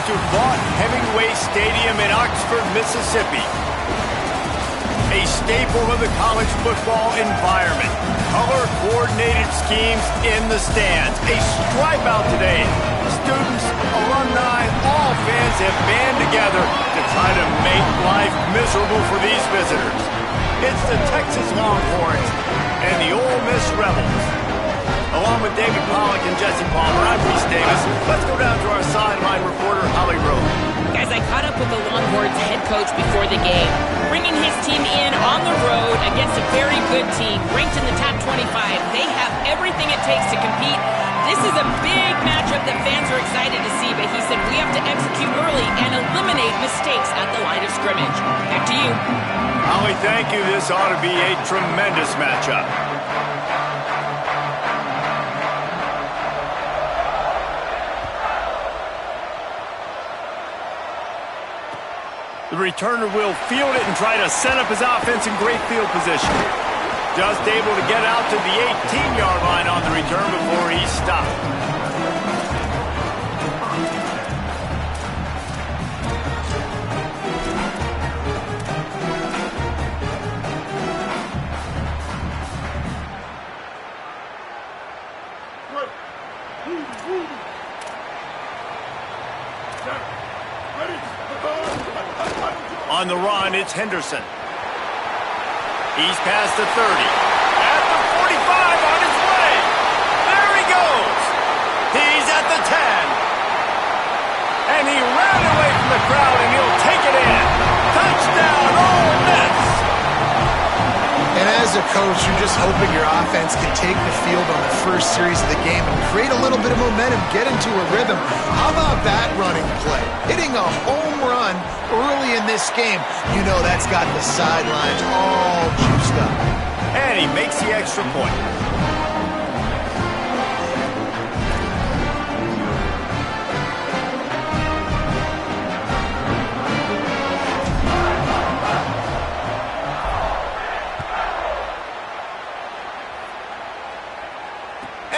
to Vaught Hemingway Stadium in Oxford, Mississippi. A staple of the college football environment. Color-coordinated schemes in the stands. A stripe out today. Students, alumni, all fans have band together to try to make life miserable for these visitors. It's the Texas Longhorns and the Ole Miss Rebels. Along with David Pollack and Jesse Palmer, I'm Reese Davis. Let's go down to our sideline reporter, Holly Rowe. Guys, I caught up with the Longhorns head coach before the game, bringing his team in on the road against a very good team, ranked in the top 25. They have everything it takes to compete. This is a big matchup that fans are excited to see, but he said we have to execute early and eliminate mistakes at the line of scrimmage. Back to you. Holly, thank you. This ought to be a tremendous matchup. The returner will field it and try to set up his offense in great field position. Just able to get out to the 18-yard line on the return before he stopped. On the run, it's Henderson. He's past the 30. At the 45, on his way. There he goes. He's at the 10. And he ran away from the crowd, and he'll take it in. Touchdown, Ole Miss. And as a coach, you're just hoping your offense can take the field on the first series of the game and create a little bit of momentum, get into a rhythm. How about that running play? Hitting a home run early in this game. You know that's got the sidelines all juiced up. And he makes the extra point.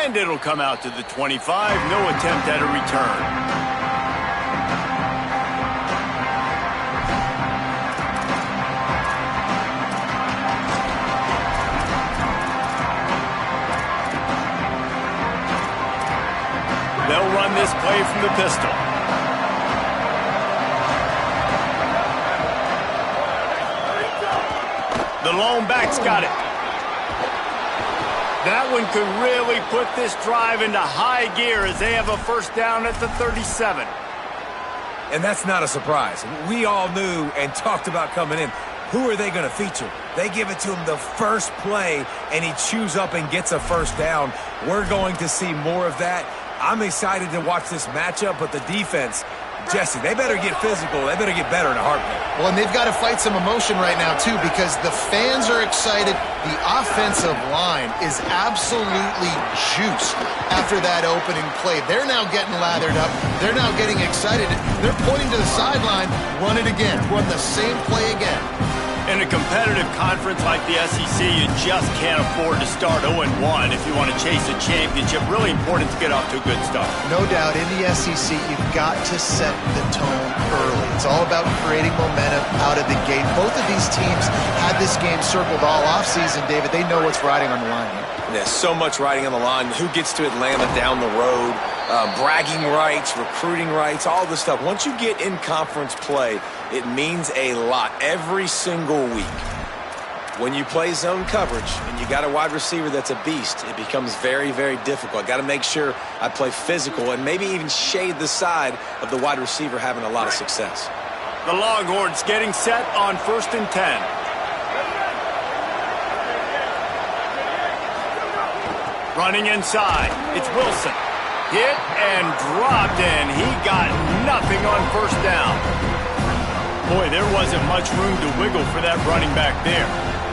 And it'll come out to the 25. No attempt at a return. They'll run this play from the pistol. The lone back's got it. That one could really put this drive into high gear as they have a first down at the 37. And that's not a surprise. We all knew and talked about coming in. Who are they going to feature? They give it to him the first play, and he chews up and gets a first down. We're going to see more of that. I'm excited to watch this matchup, but the defense, Jesse, they better get physical. They better get better in a heartbeat. Well, and they've got to fight some emotion right now, too, because the fans are excited. The offensive line is absolutely juiced after that opening play. They're now getting lathered up. They're now getting excited. They're pointing to the sideline. Run it again. Run the same play again. In a competitive conference like the SEC, you just can't afford to start 0-1 if you want to chase a championship. Really important to get off to a good start. No doubt, in the SEC, you've got to set the tone early. It's all about creating momentum out of the gate. Both of these teams had this game circled all offseason, David. They know what's riding on the line here. There's so much riding on the line. Who gets to Atlanta down the road? Bragging rights, recruiting rights, all this stuff. Once you get in conference play, it means a lot every single week. When you play zone coverage and you got a wide receiver that's a beast, it becomes very, very difficult. Got to make sure I play physical and maybe even shade the side of the wide receiver having a lot of success. The Longhorns getting set on 1st and 10. Running inside, it's Wilson. Hit and dropped, and he got nothing on first down. Boy, there wasn't much room to wiggle for that running back there.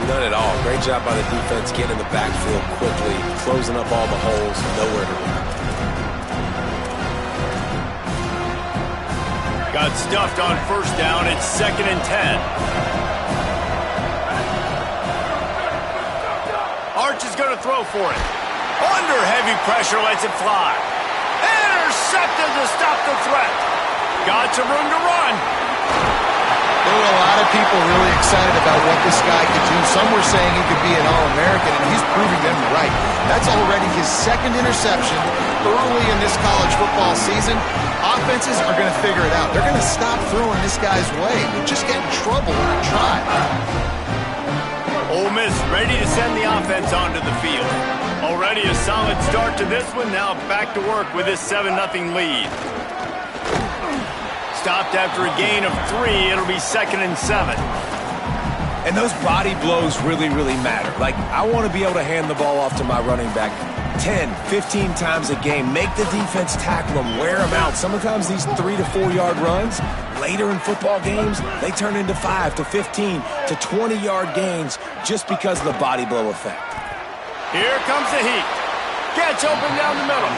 None at all. Great job by the defense getting in the backfield quickly, closing up all the holes, nowhere to run. Got stuffed on first down. It's 2nd and 10. Arch is going to throw for it. Under heavy pressure, lets it fly. Intercepted to stop the threat. got some room to run. There were a lot of people really excited about what this guy could do. Some were saying he could be an All-American, and he's proving them right. That's already his second interception early in this college football season. Offenses are going to figure it out. They're going to stop throwing this guy's way. We'll just get in trouble when we try. Ole Miss ready to send the offense onto the field. Already a solid start to this one. Now back to work with this 7-0 lead. Stopped after a gain of 3. It'll be 2nd and 7. And those body blows really, really matter. Like, I want to be able to hand the ball off to my running back 10, 15 times a game. Make the defense tackle them, wear them out. Sometimes these 3 to 4 yard runs, later in football games, they turn into 5 to 15 to 20 yard gains just because of the body blow effect. Here comes the heat. Gets open down the middle.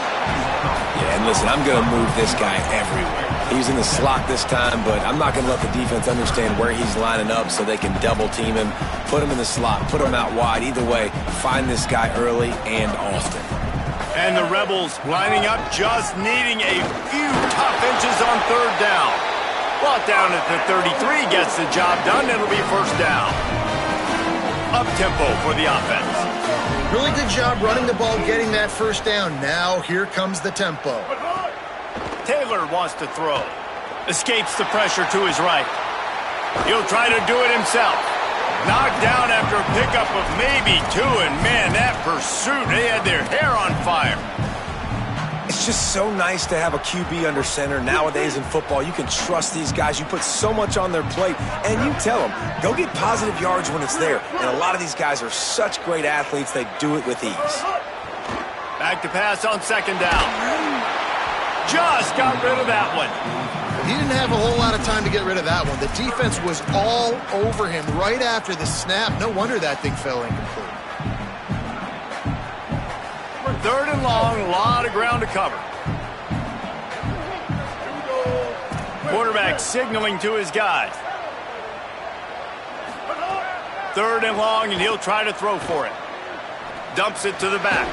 Yeah, and listen, I'm going to move this guy everywhere. He's in the slot this time, but I'm not going to let the defense understand where he's lining up so they can double team him, put him in the slot, put him out wide. Either way, find this guy early and often. And the Rebels lining up, just needing a few tough inches on 3rd down. Brought down at the 33, gets the job done. It'll be 1st down. Up-tempo for the offense. Really good job running the ball, getting that 1st down. Now here comes the tempo. Taylor wants to throw. Escapes the pressure to his right. He'll try to do it himself. Knocked down after a pickup of maybe 2, and man, that pursuit, they had their hair on fire. It's just so nice to have a QB under center. Nowadays in football, you can trust these guys. You put so much on their plate, and you tell them, go get positive yards when it's there. And a lot of these guys are such great athletes, they do it with ease. Back to pass on 2nd down. Just got rid of that one. He didn't have a whole lot of time to get rid of that one. The defense was all over him right after the snap. No wonder that thing fell incomplete. 3rd and long, a lot of ground to cover. Quarterback signaling to his guys. 3rd and long, and he'll try to throw for it. Dumps it to the back.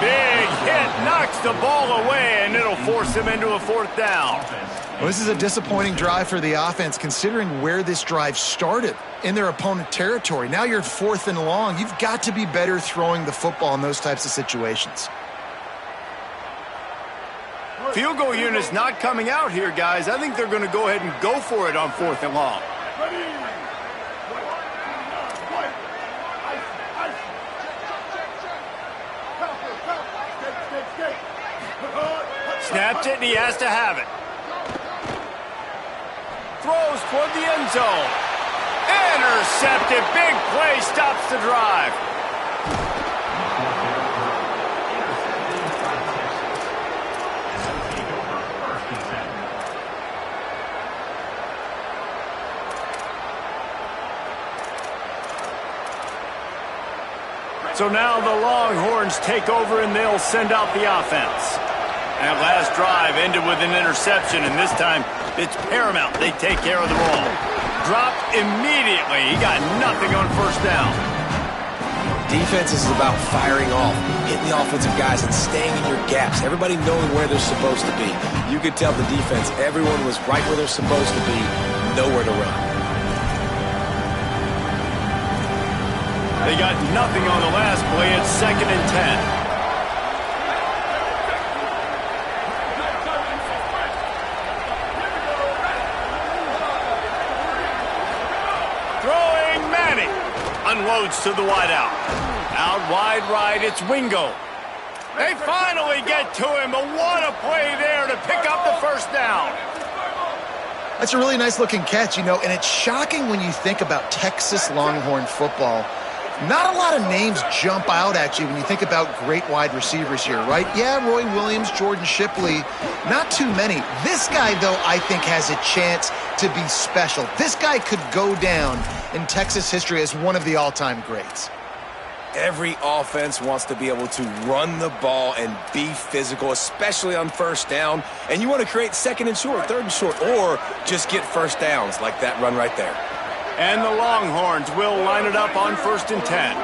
Big hit, knocks the ball away, and it'll force him into a 4th down. Well, this is a disappointing drive for the offense, considering where this drive started in their opponent territory. Now you're 4th and long. You've got to be better throwing the football in those types of situations. Field goal unit's not coming out here, guys. I think they're going to go ahead and go for it on 4th and long. Snapped it, and he has to have it. Throws toward the end zone. Intercepted. Big play stops the drive. So now the Longhorns take over, and they'll send out the offense. That last drive ended with an interception, and this time it's paramount they take care of the ball. Dropped immediately. He got nothing on 1st down. Defense is about firing off, hitting the offensive guys, and staying in your gaps. Everybody knowing where they're supposed to be. You could tell the defense, everyone was right where they're supposed to be, nowhere to run. They got nothing on the last play. It's 2nd and 10. Unloads to the wideout. Out wide right, it's Wingo. They finally get to him, but what a play there to pick up the 1st down. That's a really nice looking catch, and it's shocking when you think about Texas Longhorn football. Not a lot of names jump out at you when you think about great wide receivers here, right? Yeah, Roy Williams, Jordan Shipley, not too many. This guy, though, I think has a chance to be special. This guy could go down in Texas history as one of the all-time greats. Every offense wants to be able to run the ball and be physical, especially on 1st down. And you want to create 2nd and short, 3rd and short, or just get 1st downs like that run right there. And the Longhorns will line it up on 1st and 10.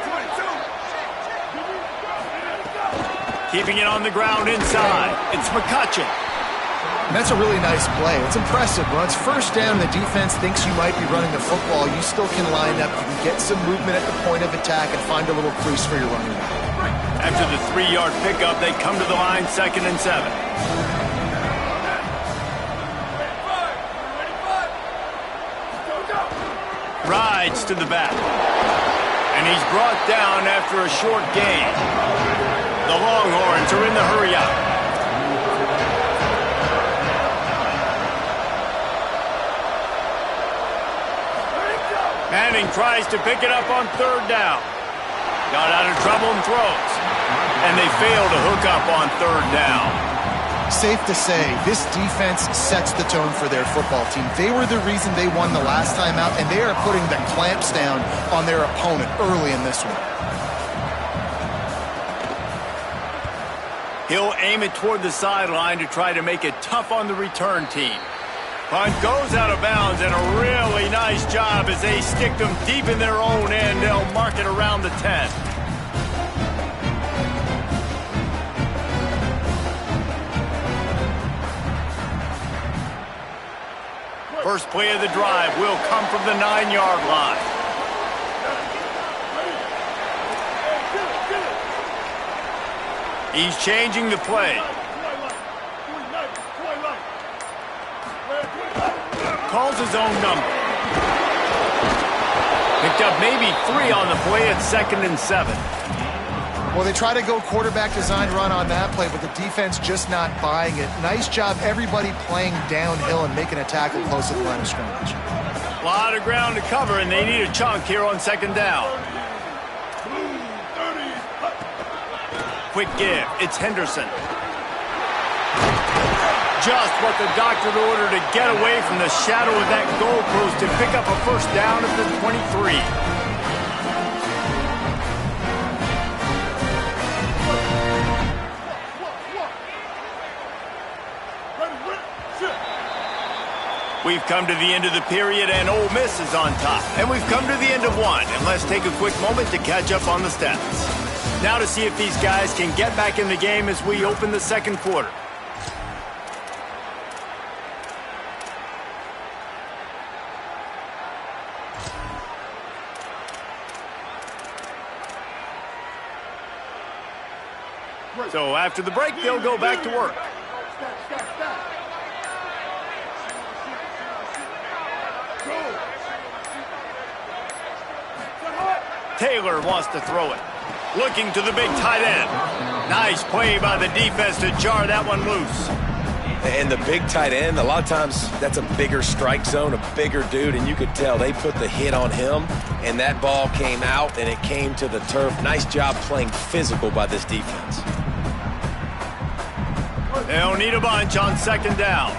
Keeping it on the ground inside. It's McCutcheon. And that's a really nice play. It's impressive. When it's first down, the defense thinks you might be running the football. You still can line up. You can get some movement at the point of attack and find a little crease for your running back. After the 3-yard pickup, they come to the line, 2nd and 7. Rides to the back. And he's brought down after a short gain. The Longhorns are in the hurry up. Manning tries to pick it up on 3rd down. Got out of trouble and throws. And they fail to hook up on 3rd down. Safe to say, this defense sets the tone for their football team. They were the reason they won the last time out, and they are putting the clamps down on their opponent early in this one. He'll aim it toward the sideline to try to make it tough on the return team. Punt goes out of bounds, and a really nice job as they stick them deep in their own end. They'll mark it around the 10. First play of the drive will come from the 9-yard line. He's changing the play. Calls his own number. Picked up maybe 3 on the play at 2nd and 7. Well, they try to go quarterback design run on that play, but the defense just not buying it. Nice job, everybody playing downhill and making a tackle close to the line of scrimmage. A lot of ground to cover, and they need a chunk here on 2nd down. Quick give. It's Henderson. Just what the doctor ordered to get away from the shadow of that goalpost and pick up a first down at the 23. We've come to the end of the period, and Ole Miss is on top. And we've come to the end of one, and let's take a quick moment to catch up on the stats. Now to see if these guys can get back in the game as we open the 2nd quarter. So after the break, they'll go back to work. Taylor wants to throw it. Looking to the big tight end. Nice play by the defense to jar that one loose. And the big tight end, a lot of times that's a bigger strike zone, a bigger dude, and you could tell they put the hit on him, and that ball came out, and it came to the turf. Nice job playing physical by this defense. They'll need a bunch on 2nd down.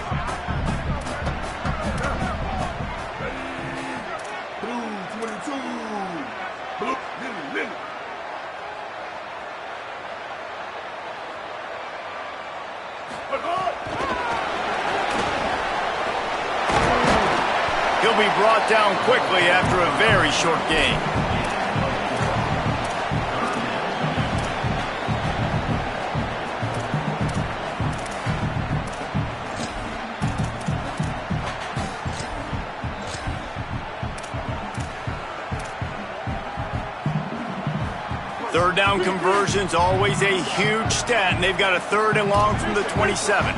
He'll be brought down quickly after a very short gain. Third down conversion's always a huge stat, and they've got a 3rd and long from the 27.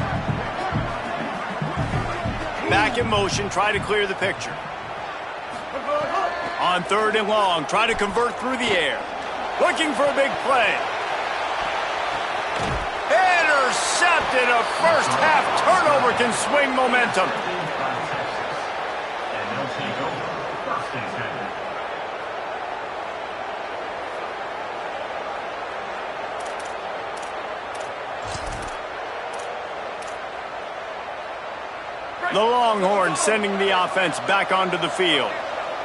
Back in motion, try to clear the picture. On 3rd and long, try to convert through the air. Looking for a big play. Intercepted. A first half turnover can swing momentum. The Longhorns sending the offense back onto the field.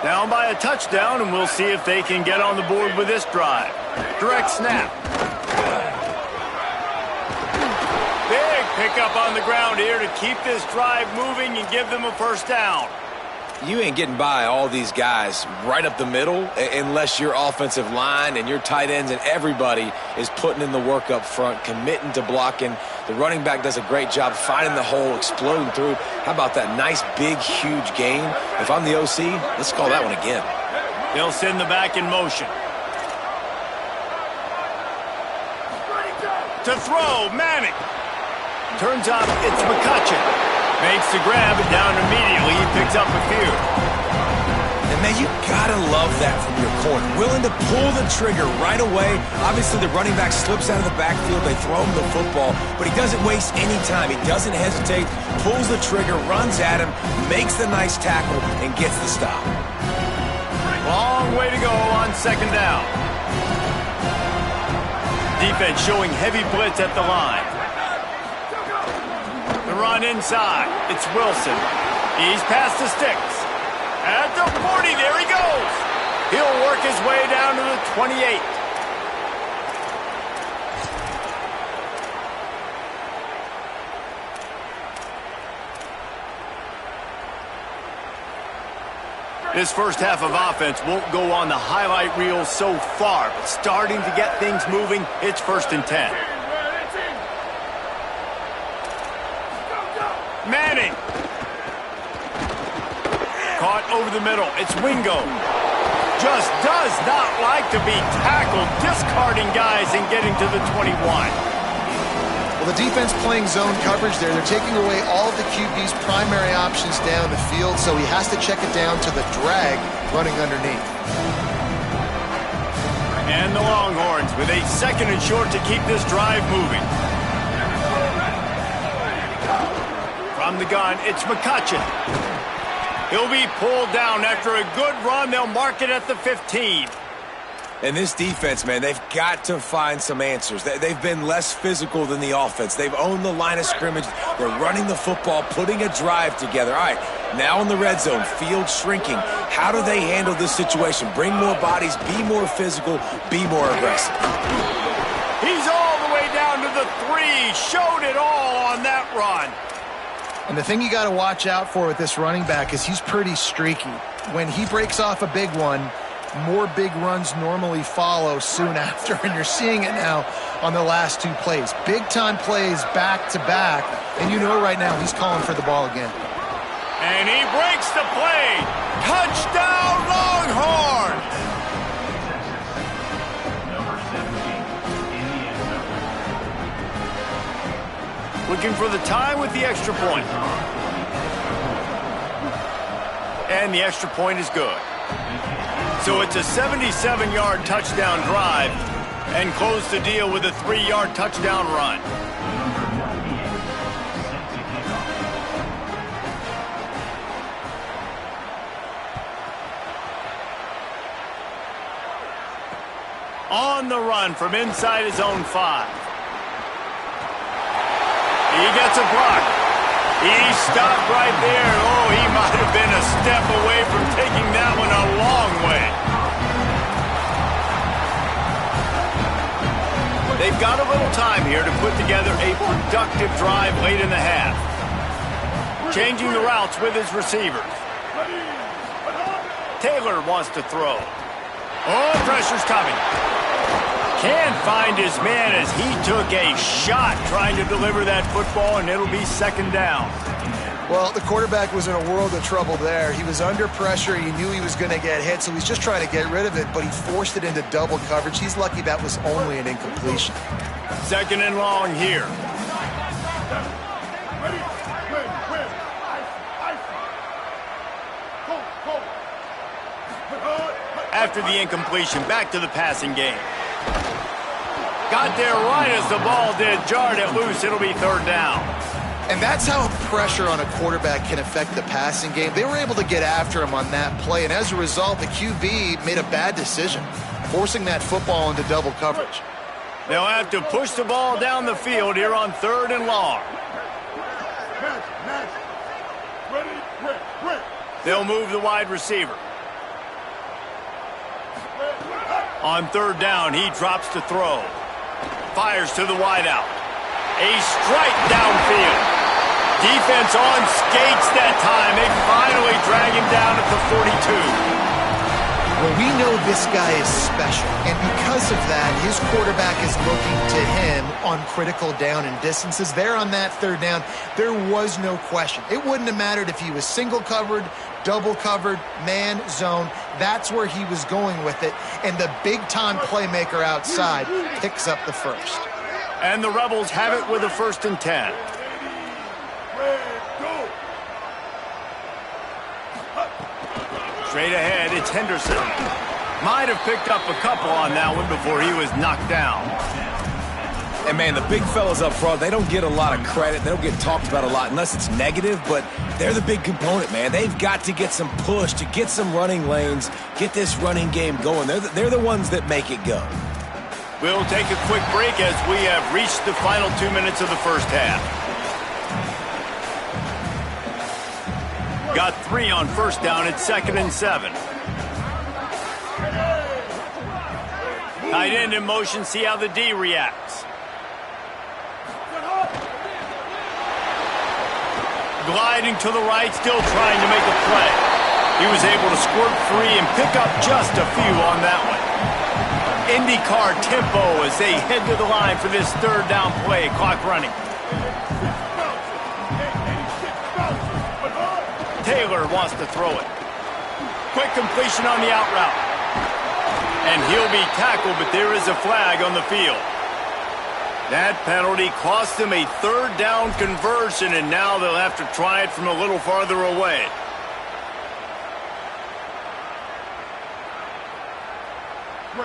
Down by a touchdown, and we'll see if they can get on the board with this drive. Direct snap. Big pickup on the ground here to keep this drive moving and give them a first down. You ain't getting by all these guys right up the middle unless your offensive line and your tight ends and everybody is putting in the work up front, committing to blocking. The running back does a great job finding the hole, exploding through. How about that nice, big, huge gain? If I'm the OC, let's call that one again. They'll send the back in motion. To throw, Manning. Turns out it's McCutcheon. Makes the grab and down immediately. He picks up a few. And, man, you got to love that from your corner. Willing to pull the trigger right away. Obviously, the running back slips out of the backfield. They throw him the football, but he doesn't waste any time. He doesn't hesitate, pulls the trigger, runs at him, makes the nice tackle, and gets the stop. Long way to go on second down. Defense showing heavy blitz at the line. The run inside. It's Wilson. He's past the sticks. At the 40, there he goes. He'll work his way down to the 28. This first half of offense won't go on the highlight reel so far, but starting to get things moving, it's 1st and 10. Manning. Caught over the middle. It's Wingo. Just does not like to be tackled, discarding guys and getting to the 21. Well, the defense playing zone coverage there. They're taking away all of the QB's primary options down the field, so he has to check it down to the drag running underneath. And the Longhorns with a 2nd and short to keep this drive moving. From the gun, it's McCutcheon. He'll be pulled down after a good run. They'll mark it at the 15. And this defense, man, they've got to find some answers. They've been less physical than the offense. They've owned the line of scrimmage. They're running the football, putting a drive together. All right, now in the red zone, field shrinking. How do they handle this situation? Bring more bodies, be more physical, be more aggressive. He's all the way down to the 3. Showed it all on that run. And the thing you got to watch out for with this running back is he's pretty streaky. When he breaks off a big one, more big runs normally follow soon after, and you're seeing it now on the last 2 plays. Big-time plays back-to-back, and you know right now he's calling for the ball again. And he breaks the play. Touchdown, Longhorns! Looking for the tie with the extra point. And the extra point is good. So it's a 77-yard touchdown drive and close the deal with a 3-yard touchdown run. On the run from inside his own 5. He gets a block. He stopped right there. Oh, he might have been a step away from taking that one a long way. They've got a little time here to put together a productive drive late in the half. Changing the routes with his receivers. Taylor wants to throw. Oh, pressure's coming. Can't find his man as he took a shot trying to deliver that football, and it'll be 2nd down. Well, the quarterback was in a world of trouble there. He was under pressure. He knew he was going to get hit, so he's just trying to get rid of it, but he forced it into double coverage. He's lucky that was only an incompletion. 2nd and long here. After the incompletion, back to the passing game. Got there right as the ball did, jarred it loose. It'll be 3rd down. And that's how pressure on a quarterback can affect the passing game. They were able to get after him on that play, and as a result, the QB made a bad decision, forcing that football into double coverage. They'll have to push the ball down the field here on 3rd and long. They'll move the wide receiver. On 3rd down, he drops to throw. Fires to the wideout. A strike downfield. Defense on skates that time. They finally drag him down at the 42. Well, we know this guy is special, and because of that, his quarterback is looking to him on critical down and distances. There on that third down, there was no question. It wouldn't have mattered if he was single covered, double covered, man, zone. That's where he was going with it, and the big-time playmaker outside picks up the first. And the Rebels have it with a 1st and 10. Straight ahead, it's Henderson. Might have picked up a couple on that one before he was knocked down. And, man, the big fellas up front, they don't get a lot of credit. They don't get talked about a lot unless it's negative, but they're the big component, man. They've got to get some push, to get some running lanes, get this running game going. They're the ones that make it go. We'll take a quick break as we have reached the final 2 minutes of the first half. Got 3 on first down. It's 2nd and 7. Tight end in motion. See how the D reacts. Gliding to the right, still trying to make a play. He was able to squirt free and pick up just a few on that one. IndyCar tempo as they head to the line for this third down play. Clock running. Taylor wants to throw it. Quick completion on the out route. And he'll be tackled, but there is a flag on the field. That penalty cost them a third down conversion, and now they'll have to try it from a little farther away.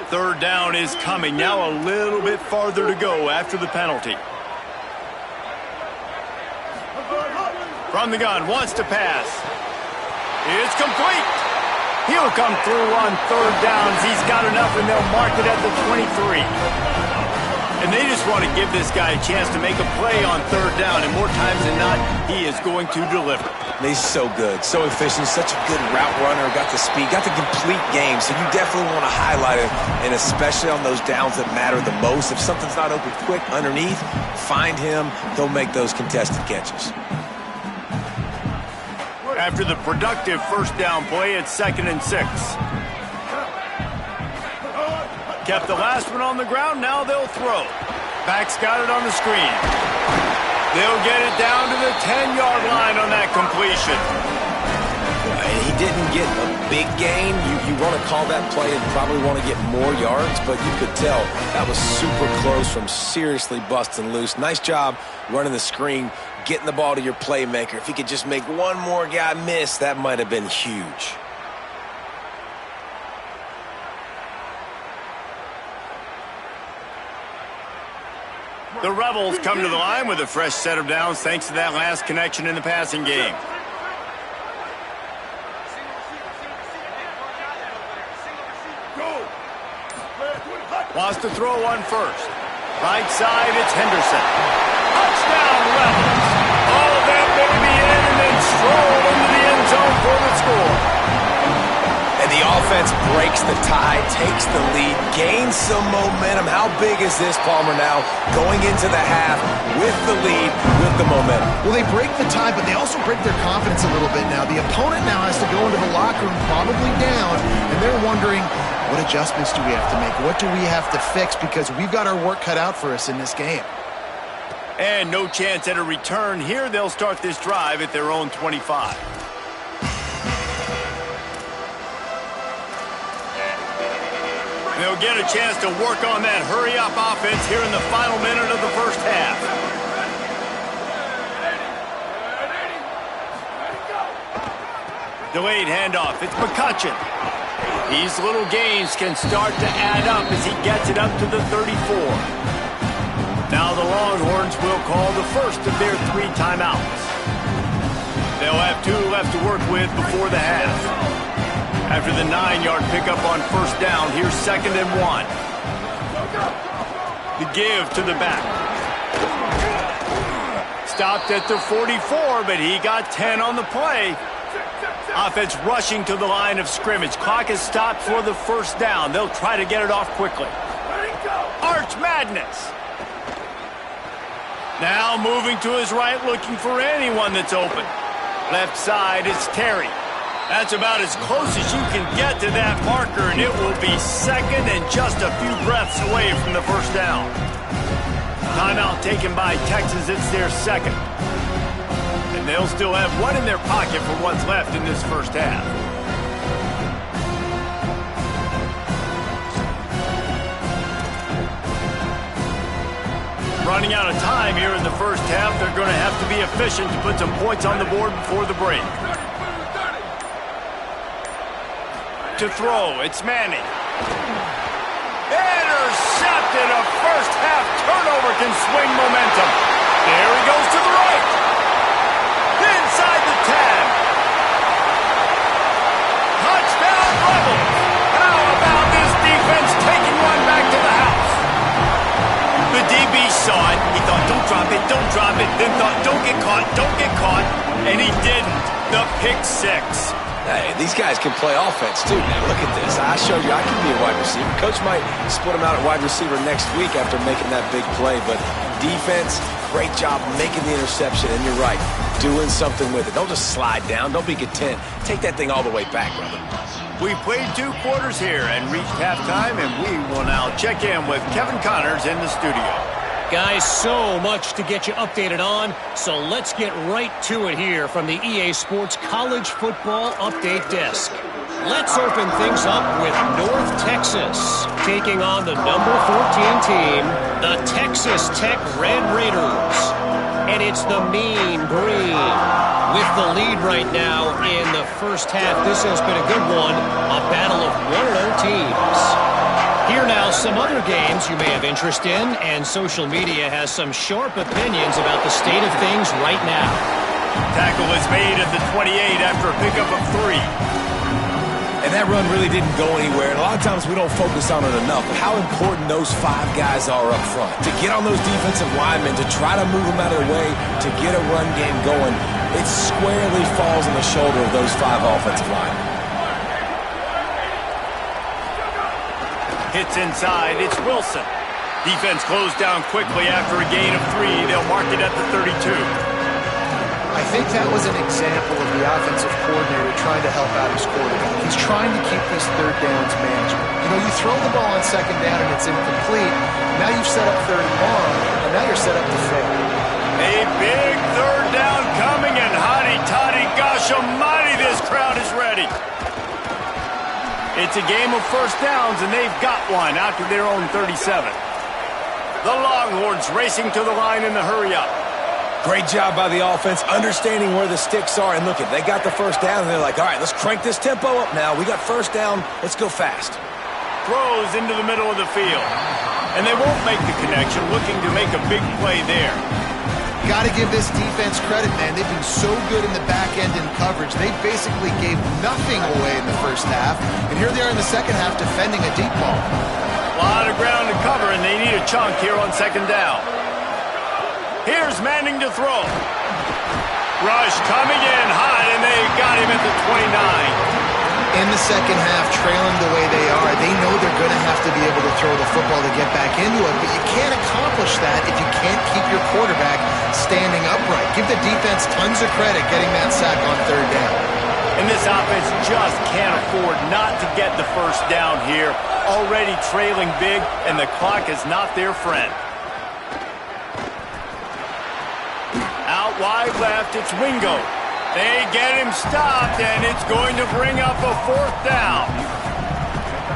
Third down is coming. Now a little bit farther to go after the penalty. From the gun, wants to pass. It's complete. He'll come through on third downs. He's got enough, and they'll mark it at the 23. And they just want to give this guy a chance to make a play on third down, and more times than not, he is going to deliver. He's so good, so efficient, such a good route runner, got the speed, got the complete game, so you definitely want to highlight it, and especially on those downs that matter the most. If something's not open quick underneath, find him, he'll make those contested catches. After the productive first down play, it's 2nd and 6. Kept the last one on the ground, now they'll throw. Back's got it on the screen. They'll get it down to the 10-yard line on that completion. And he didn't get a big gain. You want to call that play and probably want to get more yards, but you could tell that was super close from seriously busting loose. Nice job running the screen, getting the ball to your playmaker. If he could just make one more guy miss, that might have been huge. The Rebels come to the line with a fresh set of downs thanks to that last connection in the passing game. Wants to throw one first. Right side, it's Henderson. Touchdown, Rebels. All of that baby in and then stroll into the end zone for the score. And the offense breaks the tie, takes the lead, gains some momentum. How big is this, Palmer, now? Going into the half with the lead, with the momentum. Well, they break the tie, but they also break their confidence a little bit now. The opponent now has to go into the locker room probably down, and they're wondering, what adjustments do we have to make? What do we have to fix? Because we've got our work cut out for us in this game. And no chance at a return here. They'll start this drive at their own 25. They'll get a chance to work on that hurry-up offense here in the final minute of the first half. Delayed handoff. It's McCutcheon. These little gains can start to add up as he gets it up to the 34. Now the Longhorns will call the first of their 3 timeouts. They'll have 2 left to work with before the half. After the 9-yard pickup on first down, here's 2nd and 1. The give to the back. Stopped at the 44, but he got 10 on the play. Offense rushing to the line of scrimmage. Clock is stopped for the first down. They'll try to get it off quickly. Arch Madness. Now moving to his right, looking for anyone that's open. Left side, it's Terry. That's about as close as you can get to that marker, and it will be second and just a few breaths away from the first down. Timeout taken by Texas. It's their second. And they'll still have one in their pocket for what's left in this first half. Running out of time here in the first half. They're going to have to be efficient to put some points on the board before the break. To throw, it's Manning. Intercepted. A first half turnover can swing momentum. There he goes to the right. Inside the 10. Touchdown Rebels. How about this defense taking one back to the house? The DB saw it. He thought, don't drop it, don't drop it. Then thought, don't get caught, don't get caught. And he didn't. The pick six. Hey, these guys can play offense, too. Now, look at this. I showed you I can be a wide receiver. Coach might split him out at wide receiver next week after making that big play. But defense, great job making the interception. And you're right, doing something with it. Don't just slide down. Don't be content. Take that thing all the way back, brother. We played 2 quarters here and reached halftime, and we will now check in with Kevin Connors in the studio. Guys, so much to get you updated on, so let's get right to it here from the EA Sports College Football Update Desk. Let's open things up with North Texas, taking on the number 14 team, the Texas Tech Red Raiders. And it's the Mean Green. With the lead right now in the first half, this has been a good one, a battle of 1-0 teams. Here now, some other games you may have interest in, and social media has some sharp opinions about the state of things right now. Tackle is made at the 28 after a pickup of 3. And that run really didn't go anywhere. And a lot of times we don't focus on it enough. But how important those 5 guys are up front. To get on those defensive linemen, to try to move them out of the way, to get a run game going, it squarely falls on the shoulder of those 5 offensive linemen. Hits inside, it's Wilson. Defense closed down quickly after a gain of 3. They'll mark it at the 32. I think that was an example of the offensive coordinator trying to help out his quarterback. He's trying to keep these third downs manageable. You know, you throw the ball on second down and it's incomplete. Now you've set up third and long, and now you're set up to fail. A big third down coming, and hotty-toddy, gosh almighty, this crowd is ready. It's a game of first downs, and they've got one out to their own 37. The Longhorns racing to the line in the hurry-up. Great job by the offense, understanding where the sticks are. And look, they got the first down, and they're like, all right, let's crank this tempo up now. We got first down. Let's go fast. Throws into the middle of the field. And they won't make the connection, looking to make a big play there. Got to give this defense credit, man. They've been so good in the back end in coverage. They basically gave nothing away in the first half. And here they are in the second half defending a deep ball. A lot of ground to cover, and they need a chunk here on second down. Here's Manning to throw. Rush coming in hot, and they got him at the 29. In the second half, trailing the way they are, they know they're going to have to be able to throw the football to get back into it, but you can't accomplish that if you can't keep your quarterback standing upright. Give the defense tons of credit getting that sack on third down. And this offense just can't afford not to get the first down here. Already trailing big, and the clock is not their friend. Out wide left, it's Wingo. They get him stopped, and it's going to bring up a fourth down.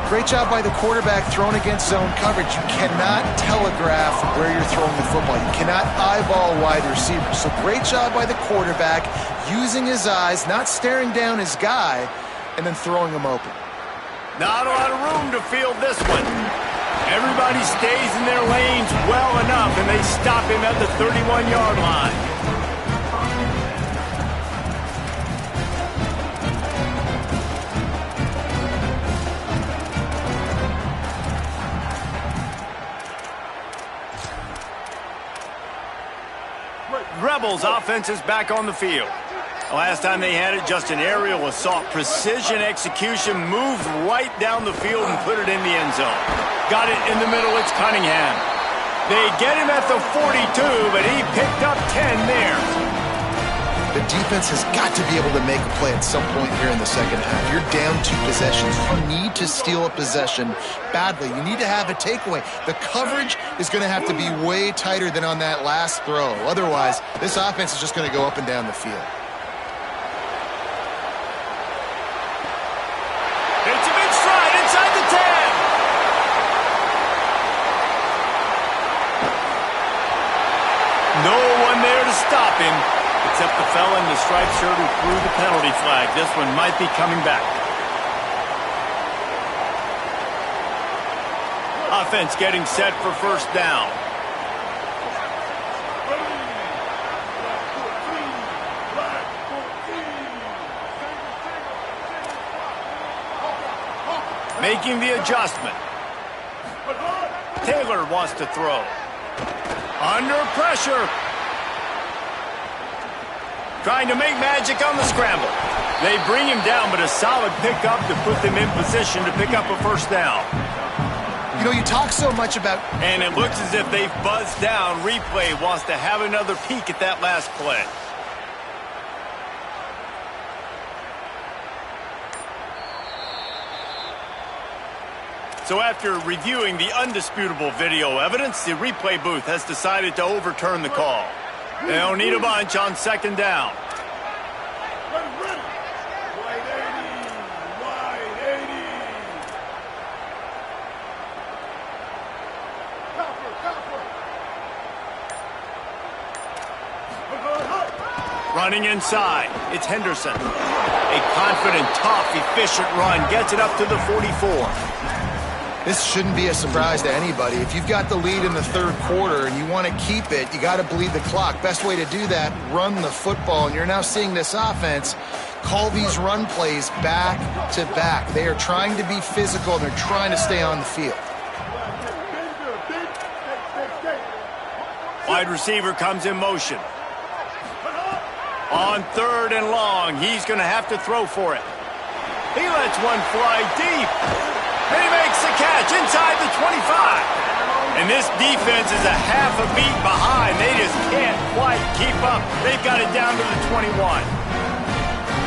Great job by the quarterback thrown against zone coverage. You cannot telegraph where you're throwing the football. You cannot eyeball wide receivers. So great job by the quarterback using his eyes, not staring down his guy, and then throwing him open. Not a lot of room to field this one. Everybody stays in their lanes well enough, and they stop him at the 31-yard line. Rebels offense is back on the field. Last time they had it, just an aerial assault. Precision execution, moved right down the field and put it in the end zone. Got it in the middle, it's Cunningham. They get him at the 42, but he picked up 10 there. The defense has got to be able to make a play at some point here in the second half. You're down 2 possessions. You need to steal a possession badly. You need to have a takeaway. The coverage is going to have to be way tighter than on that last throw. Otherwise, this offense is just going to go up and down the field. It's a big stride inside the 10. No one there to stop him. Except the fella in the striped shirt who threw the penalty flag. This one might be coming back. Offense getting set for first down. Making the adjustment. Taylor wants to throw. Under pressure. Trying to make magic on the scramble. They bring him down, but a solid pickup to put them in position to pick up a first down. You know, you talk so much about... And it looks as if they've buzzed down. Replay wants to have another peek at that last play. So after reviewing the undisputable video evidence, the replay booth has decided to overturn the call. They don't need a bunch on second down. Running inside, it's Henderson. A confident, tough, efficient run gets it up to the 44. This shouldn't be a surprise to anybody. If you've got the lead in the third quarter and you want to keep it, you got to bleed the clock. Best way to do that, run the football. And you're now seeing this offense call these run plays back to back. They are trying to be physical, and they're trying to stay on the field. Wide receiver comes in motion. On third and long, he's going to have to throw for it. He lets one fly deep. And he makes the catch inside the 25. And this defense is a half a beat behind. They just can't quite keep up. They've got it down to the 21.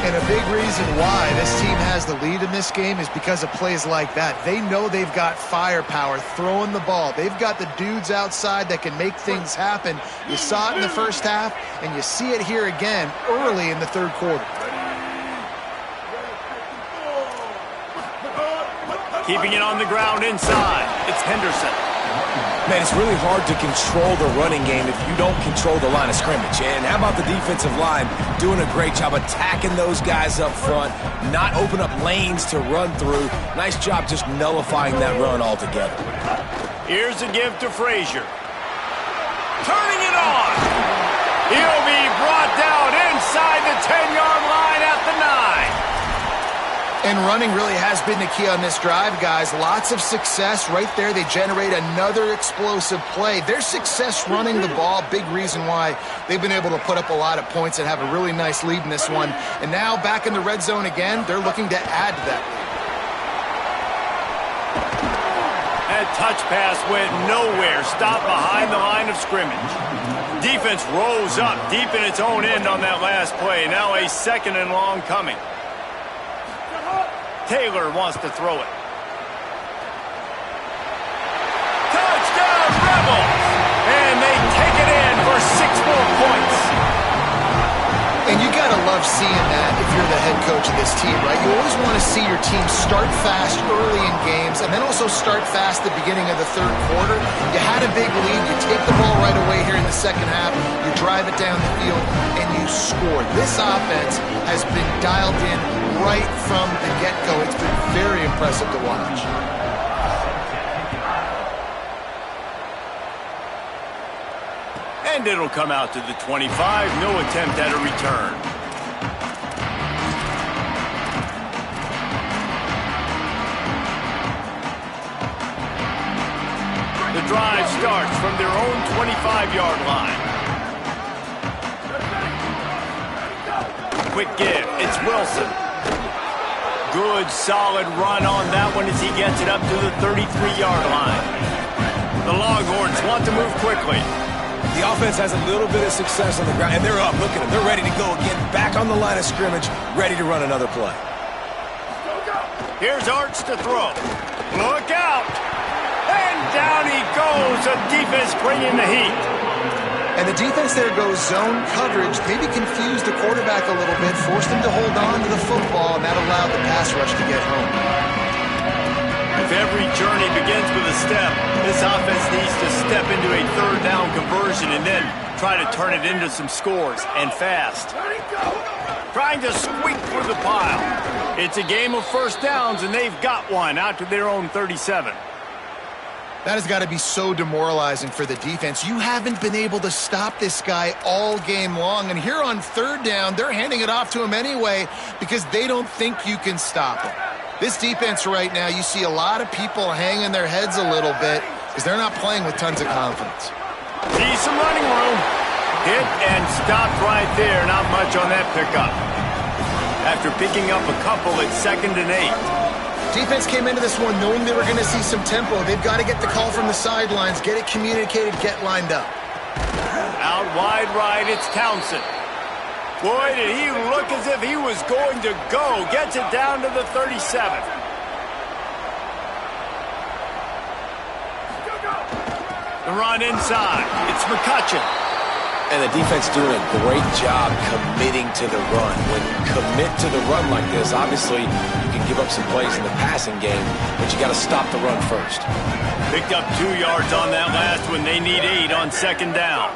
And a big reason why this team has the lead in this game is because of plays like that. They know they've got firepower throwing the ball. They've got the dudes outside that can make things happen. You saw it in the first half, and you see it here again early in the third quarter. Keeping it on the ground inside. It's Henderson. Man, it's really hard to control the running game if you don't control the line of scrimmage. And how about the defensive line doing a great job attacking those guys up front, not open up lanes to run through. Nice job just nullifying that run altogether. Here's a give to Frazier. Turning it on. He'll be brought down inside the 10-yard line at the 9. And running really has been the key on this drive, guys. Lots of success right there. They generate another explosive play. Their success running the ball, big reason why they've been able to put up a lot of points and have a really nice lead in this one. And now back in the red zone again, they're looking to add to that lead. That touch pass went nowhere. Stopped behind the line of scrimmage. Defense rose up deep in its own end on that last play. Now a second and long coming. Taylor wants to throw it. Touchdown, Rebels! And they take it in for 6 more points. And you got to love seeing that if you're the head coach of this team, right? You always want to see your team start fast early in games and then also start fast at the beginning of the third quarter. You had a big lead. You take the ball right away here in the second half. You drive it down the field, and you score. This offense has been dialed in right from the get-go. It's been very impressive to watch. And it'll come out to the 25. No attempt at a return. The drive starts from their own 25-yard line. Quick give. It's Wilson. Good, solid run on that one as he gets it up to the 33-yard line. The Longhorns want to move quickly. The offense has a little bit of success on the ground, and they're up. Look at them. They're ready to go again. Back on the line of scrimmage, ready to run another play. Here's Arch to throw. Look out. And down he goes. The defense bringing the heat. And the defense there goes zone coverage, maybe confused the quarterback a little bit, forced him to hold on to the football, and that allowed the pass rush to get home. If every journey begins with a step, this offense needs to step into a third down conversion and then try to turn it into some scores, and fast. Trying to squeak through the pile. It's a game of first downs, and they've got one out to their own 37. That has got to be so demoralizing for the defense. You haven't been able to stop this guy all game long, and here on third down, they're handing it off to him anyway because they don't think you can stop him. This defense right now, you see a lot of people hanging their heads a little bit because they're not playing with tons of confidence. See some running room. Hit and stopped right there. Not much on that pickup. After picking up a couple at 2nd and 8. Defense came into this one knowing they were going to see some tempo. They've got to get the call from the sidelines, get it communicated, get lined up. Out wide right, it's Townsend. Boy, did he look as if he was going to go. Gets it down to the 37. The run inside. It's McCutcheon. And the defense doing a great job committing to the run. When you commit to the run like this, obviously you can give up some plays in the passing game, but you got to stop the run first. Picked up 2 yards on that last one. They need 8 on 2nd down.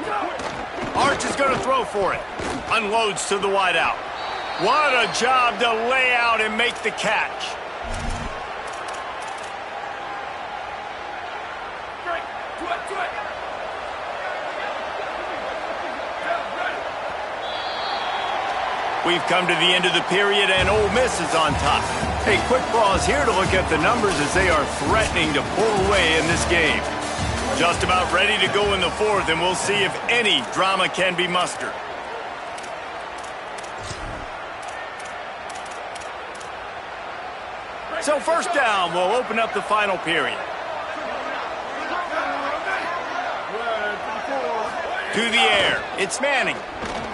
Arch is going to throw for it. Unloads to the wideout. What a job to lay out and make the catch. We've come to the end of the period, and Ole Miss is on top. A quick pause here to look at the numbers as they are threatening to pull away in this game. Just about ready to go in the 4th, and we'll see if any drama can be mustered. So first down will open up the final period. To the air, it's Manning.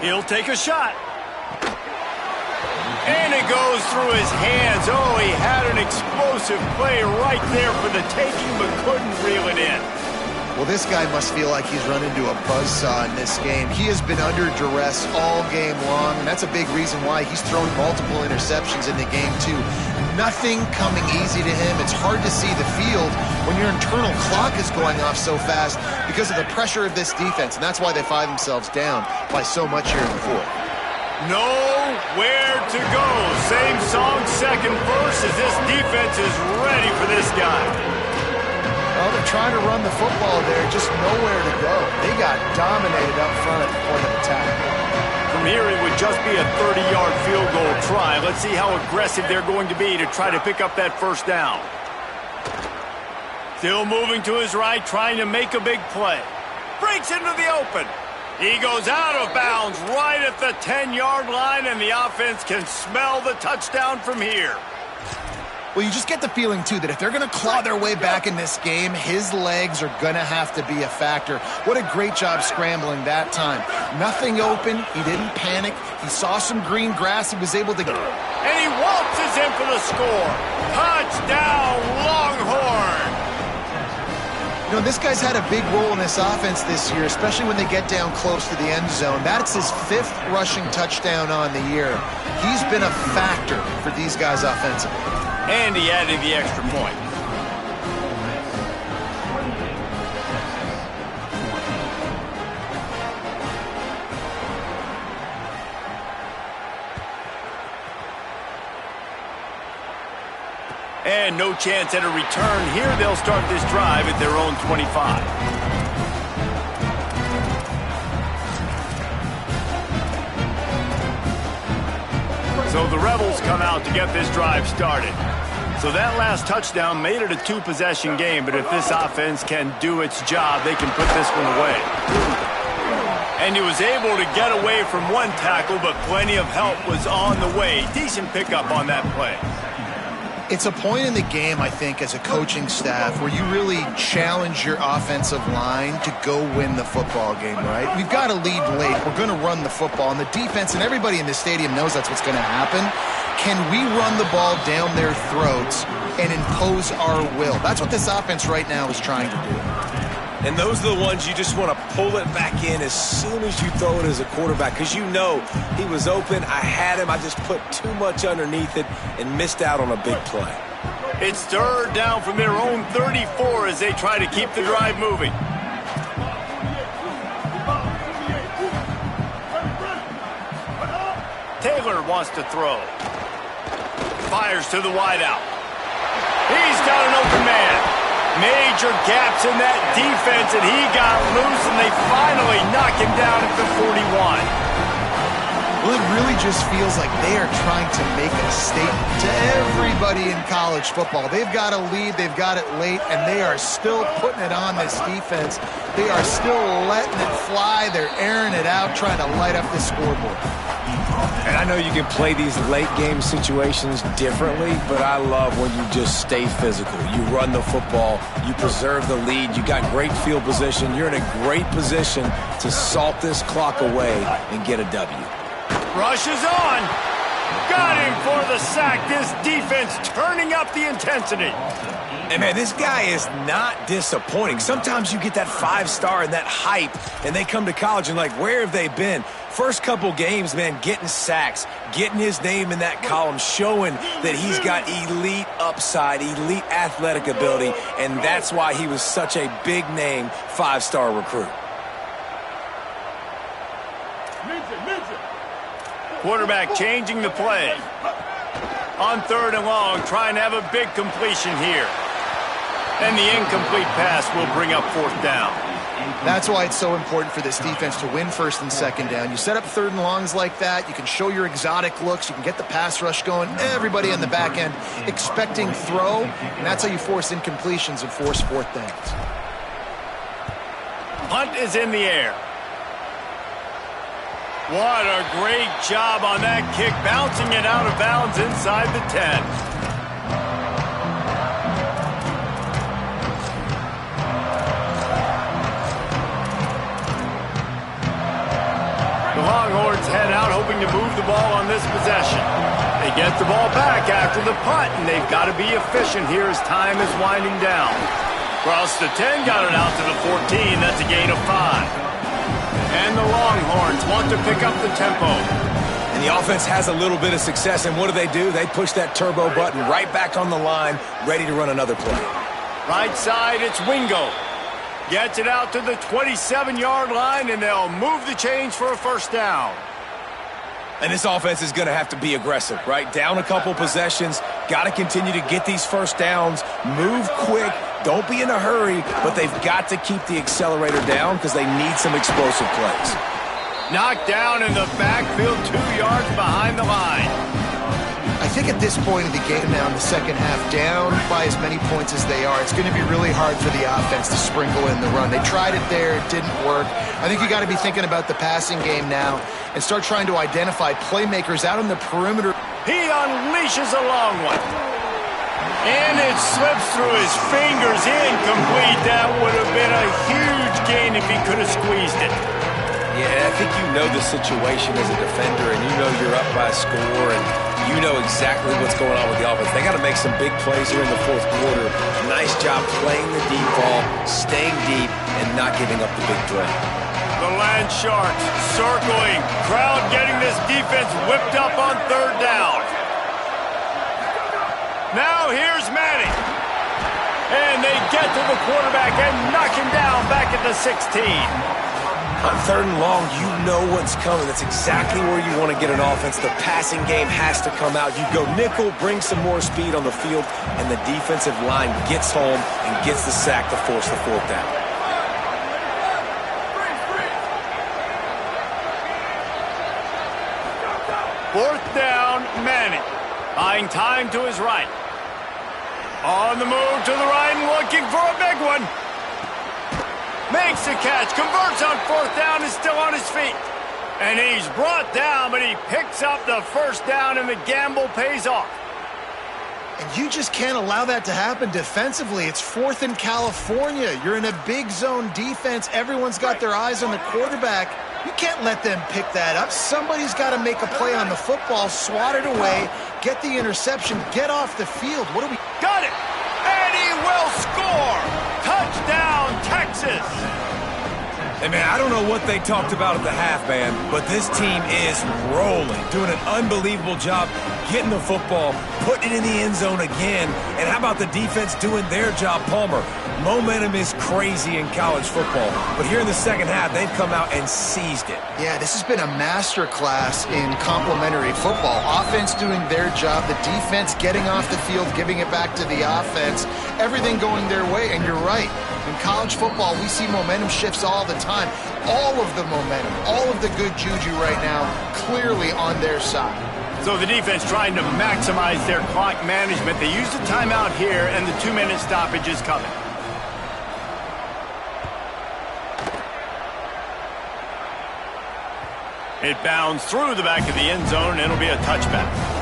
He'll take a shot. And it goes through his hands. Oh, he had an explosive play right there for the taking, but couldn't reel it in. Well, this guy must feel like he's run into a buzzsaw in this game. He has been under duress all game long, and that's a big reason why he's thrown multiple interceptions in the game, too. Nothing coming easy to him. It's hard to see the field when your internal clock is going off so fast because of the pressure of this defense, and that's why they find themselves down by so much here in the 4th. Nowhere to go. Same song, second verse, as this defense is ready for this guy. Well, they're trying to run the football there, just nowhere to go. They got dominated up front at the point of attack. From here, it would just be a 30-yard field goal try. Let's see how aggressive they're going to be to try to pick up that first down. Still moving to his right, trying to make a big play. Breaks into the open. He goes out of bounds right at the 10-yard line, and the offense can smell the touchdown from here. Well, you just get the feeling, too, that if they're going to claw their way back in this game, his legs are going to have to be a factor. What a great job scrambling that time. Nothing open. He didn't panic. He saw some green grass. He was able to get... And he waltzes in for the score. Touchdown, Longhorn! You know, this guy's had a big role in this offense this year, especially when they get down close to the end zone. That's his 5th rushing touchdown on the year. He's been a factor for these guys offensively. And he added the extra point. And no chance at a return here. They'll start this drive at their own 25. So the Rebels come out to get this drive started. So that last touchdown made it a 2-possession game, but if this offense can do its job, they can put this one away. And he was able to get away from one tackle, but plenty of help was on the way. Decent pickup on that play. It's a point in the game, I think, as a coaching staff where you really challenge your offensive line to go win the football game, right? We've got to lead late. We're going to run the football. And the defense and everybody in the stadium knows that's what's going to happen. Can we run the ball down their throats and impose our will? That's what this offense right now is trying to do. And those are the ones you just want to pull it back in as soon as you throw it as a quarterback, because you know he was open, I had him, I just put too much underneath it and missed out on a big play. It's third down from their own 34 as they try to keep the drive moving. Taylor wants to throw. Fires to the wideout. He's got an open man. Major gaps in that defense, and he got loose, and they finally knock him down at the 41. Well, it really just feels like they are trying to make a statement to everybody in college football. They've got a lead, they've got it late, and they are still putting it on this defense. They are still letting it fly. They're airing it out, trying to light up the scoreboard. And I know you can play these late game situations differently, but I love when you just stay physical. You run the football, you preserve the lead, you got great field position, you're in a great position to salt this clock away and get a W. Rush is on. Got him for the sack. This defense turning up the intensity. And, man, this guy is not disappointing. Sometimes you get that 5-star and that hype, and they come to college and, like, where have they been? First couple games, man, getting sacks, getting his name in that column, showing that he's got elite upside, elite athletic ability, and that's why he was such a big-name 5-star recruit. Quarterback changing the play. On third and long, trying to have a big completion here. And the incomplete pass will bring up fourth down. That's why it's so important for this defense to win first and second down. You set up third and longs like that, you can show your exotic looks, you can get the pass rush going, everybody on the back end expecting throw, and that's how you force incompletions and force fourth downs. Punt is in the air. What a great job on that kick, bouncing it out of bounds inside the 10. The Longhorns head out, hoping to move the ball on this possession. They get the ball back after the punt, and they've got to be efficient here as time is winding down. Cross the 10, got it out to the 14. That's a gain of 5. And the Longhorns want to pick up the tempo. And the offense has a little bit of success, and what do? They push that turbo button right back on the line, ready to run another play. Right side, it's Wingo. Gets it out to the 27-yard line, and they'll move the chains for a first down. And this offense is going to have to be aggressive, right? Down a couple possessions, got to continue to get these first downs, move quick, don't be in a hurry, but they've got to keep the accelerator down because they need some explosive plays. Knocked down in the backfield, 2 yards behind the line. I think at this point of the game now in the second half, down by as many points as they are, it's going to be really hard for the offense to sprinkle in the run. They tried it there, it didn't work. I think you got to be thinking about the passing game now and start trying to identify playmakers out on the perimeter. He unleashes a long one. And it slips through his fingers, incomplete. That would have been a huge gain if he could have squeezed it. Yeah, I think you know the situation as a defender, and you know you're up by a score, and you know exactly what's going on with the offense. They got to make some big plays here in the fourth quarter. Nice job playing the deep ball, staying deep, and not giving up the big play. The Land Sharks circling. Crowd getting this defense whipped up on third down. Now here's Manning. And they get to the quarterback and knock him down back at the 16. On third and long, you know what's coming. That's exactly where you want to get an offense. The passing game has to come out. You go nickel, bring some more speed on the field, and the defensive line gets home and gets the sack to force the fourth down. Fourth down, Manning. Buying time to his right. On the move to the right and looking for a big one. Makes the catch, converts on fourth down, is still on his feet. And he's brought down, but he picks up the first down, and the gamble pays off. And you just can't allow that to happen defensively. It's 4th in California. You're in a big zone defense. Everyone's got their eyes on the quarterback. You can't let them pick that up. Somebody's got to make a play on the football, swat it away, get the interception, get off the field. What do we... Got it! And he will score! Touchdown, Texas! Hey, man, I don't know what they talked about at the half, man, but this team is rolling, doing an unbelievable job getting the football, putting it in the end zone again. And how about the defense doing their job, Palmer? Momentum is crazy in college football, but here in the second half, they've come out and seized it. Yeah, this has been a master class in complementary football. Offense doing their job, the defense getting off the field, giving it back to the offense, everything going their way, and you're right. In college football, we see momentum shifts all the time. All of the momentum, all of the good juju right now, clearly on their side. So the defense trying to maximize their clock management. They use the timeout here, and the 2-minute stoppage is coming. It bounds through the back of the end zone, and it'll be a touchback.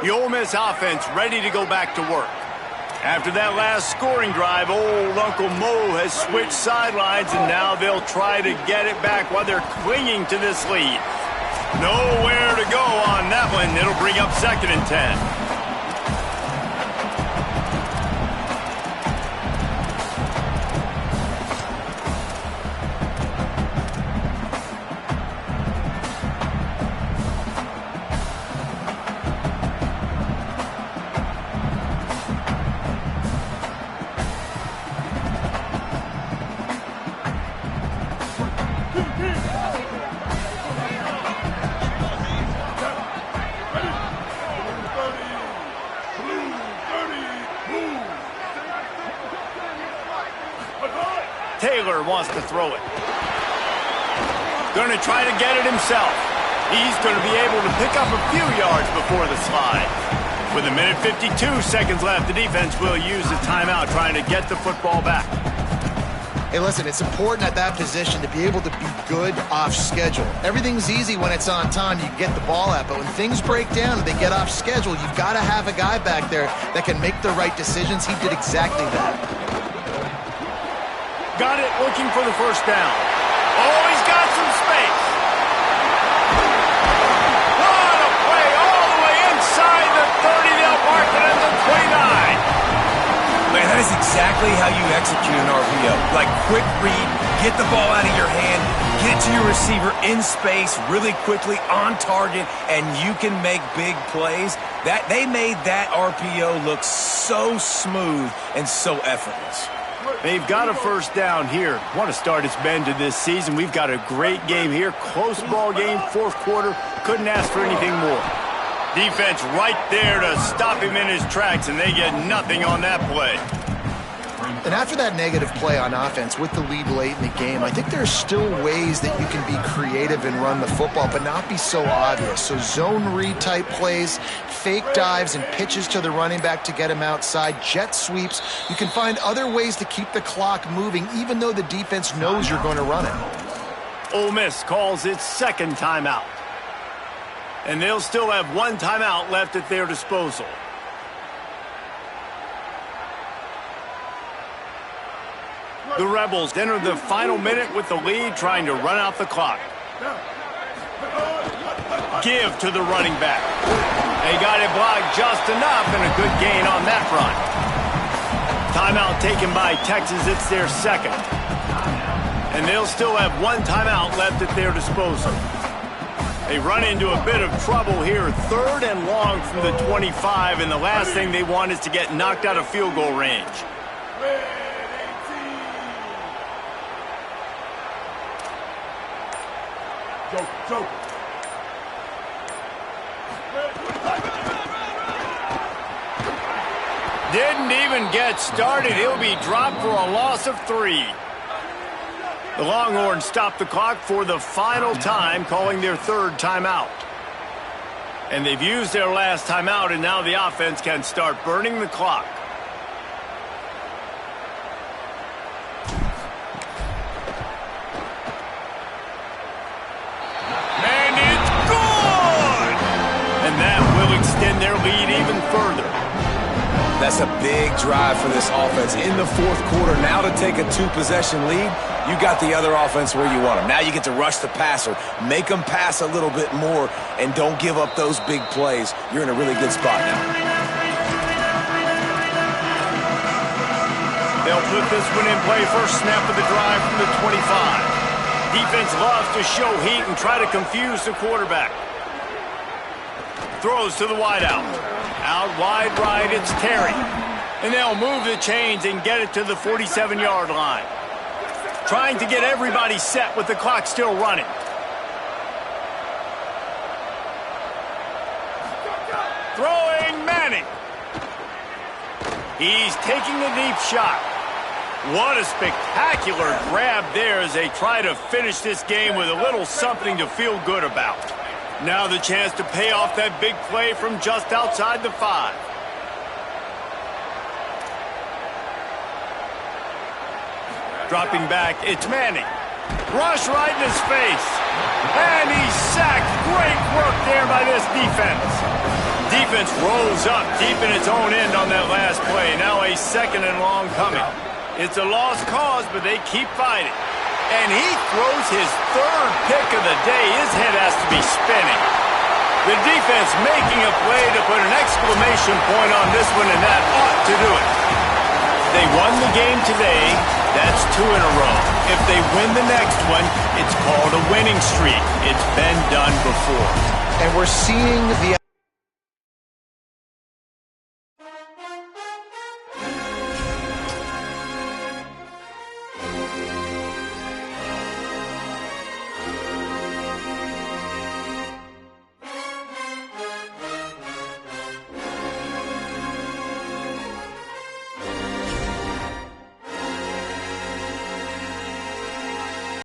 The Ole Miss offense ready to go back to work. After that last scoring drive, old Uncle Mo has switched sidelines, and now they'll try to get it back while they're clinging to this lead. Nowhere to go on that one. It'll bring up 2nd and 10. Taylor wants to throw it. Going to try to get it himself. He's going to be able to pick up a few yards before the slide. With 1:52 seconds left, the defense will use the timeout trying to get the football back. Hey, listen, it's important at that position to be able to be good off schedule. Everything's easy when it's on time, you get the ball out. But when things break down and they get off schedule, you've got to have a guy back there that can make the right decisions. He did exactly that. Got it, looking for the first down. Oh, he's got some space. What a play all the way inside the 30. They'll mark it at the 29. Man, that is exactly how you execute an RPO. Like, quick read, get the ball out of your hand, get it to your receiver in space really quickly, on target, and you can make big plays. They made that RPO look so smooth and so effortless. They've got a first down here. What a start it's been to this season. We've got a great game here. Close ball game, 4th quarter. Couldn't ask for anything more. Defense right there to stop him in his tracks, and they get nothing on that play. And after that negative play on offense with the lead late in the game, I think there's still ways that you can be creative and run the football, but not be so obvious. So zone read type plays, fake dives and pitches to the running back to get him outside, jet sweeps. You can find other ways to keep the clock moving, even though the defense knows you're going to run it. Ole Miss calls its 2nd timeout. And they'll still have 1 timeout left at their disposal. The Rebels enter the final minute with the lead, trying to run out the clock. Give to the running back. They got it blocked just enough, and a good gain on that run. Timeout taken by Texas. It's their 2nd. And they'll still have 1 timeout left at their disposal. They run into a bit of trouble here. 3rd and long from the 25, and the last thing they want is to get knocked out of field goal range. Didn't even get started. He'll be dropped for a loss of 3. The Longhorns stop the clock for the final time, calling their third timeout. And they've used their last timeout, and now the offense can start burning the clock. And it's good! And that will extend their lead even further. That's a big drive for this offense in the fourth quarter. Now to take a 2-possession lead, you got the other offense where you want them. Now you get to rush the passer, make them pass a little bit more, and don't give up those big plays. You're in a really good spot now. They'll put this one in play. First snap of the drive from the 25. Defense loves to show heat and try to confuse the quarterback. Throws to the wideout. Out wide right, it's Terry. And they'll move the chains and get it to the 47-yard line. Trying to get everybody set with the clock still running. Throwing Manning. He's taking a deep shot. What a spectacular grab there as they try to finish this game with a little something to feel good about. Now the chance to pay off that big play from just outside the 5. Dropping back, it's Manning. Rush right in his face. And he's sacked. Great work there by this defense. Defense rolls up deep in its own end on that last play. Now a 2nd and long coming. It's a lost cause, but they keep fighting. And he throws his 3rd pick of the day. His head has to be spinning. The defense making a play to put an exclamation point on this one, and that ought to do it. They won the game today. That's 2 in a row. If they win the next one, it's called a winning streak. It's been done before. And we're seeing the